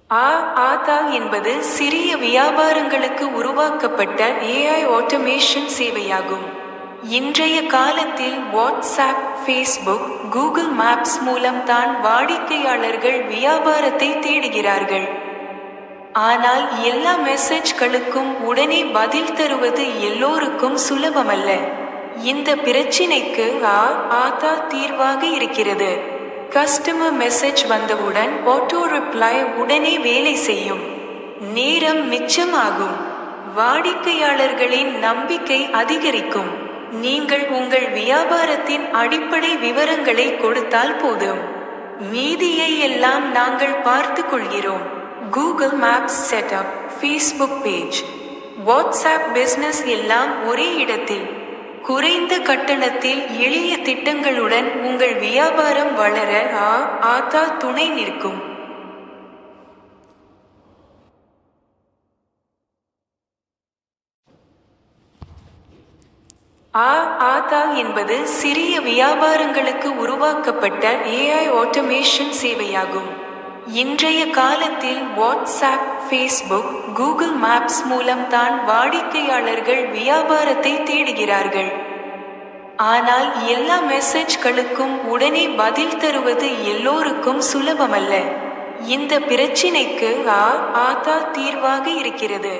ஆதா என்பது சிறிய வியாபாரங்களுக்கு உருவாக்கப்பட்ட ஏஐ ஆட்டோமேஷன் சேவையாகும். இன்றைய காலத்தில் வாட்ஸ்ஆப், ஃபேஸ்புக், கூகுள் மேப்ஸ் மூலம் தான் வாடிக்கையாளர்கள் வியாபாரத்தை தேடுகிறார்கள். ஆனால் எல்லா மெசேஜ்களுக்கும் உடனே பதில் தருவது எல்லோருக்கும் சுலபமல்ல. இந்த பிரச்சினைக்கு ஆதா தீர்வாக இருக்கிறது. கஸ்டமர் மெசேஜ் வந்தவுடன் ஆட்டோ ரிப்ளை உடனே வேலை செய்யும். நேரம் மிச்சமாகும். வாடிக்கையாளர்களின் நம்பிக்கை அதிகரிக்கும். நீங்கள் உங்கள் வியாபாரத்தின் அடிப்படை விவரங்களை கொடுத்தால் போதும். மீதியை எல்லாம் நாங்கள் பார்த்துக் கொள்கிறோம். Google Maps setup, Facebook page, WhatsApp business எல்லாம் ஒரே இடத்தில். குறைந்த கட்டணத்தில் எளிய திட்டங்களுடன் உங்கள் வியாபாரம் வளர ஆதா துணை நிற்கும். ஆதா என்பது சிறிய வியாபாரங்களுக்கு உருவாக்கப்பட்ட ஏஐ ஆட்டோமேஷன் சேவையாகும். இன்றைய காலத்தில் வாட்ஸ்ஆப், ஃபேஸ்புக், கூகுள் மேப்ஸ் மூலம் தான் வாடிக்கையாளர்கள் வியாபாரத்தை தேடுகிறார்கள். ஆனால் எல்லா மெசேஜ்களுக்கும் உடனே பதில் தருவது எல்லோருக்கும் சுலபமல்ல. இந்த பிரச்சினைக்கு ஆதா தீர்வாக இருக்கிறது.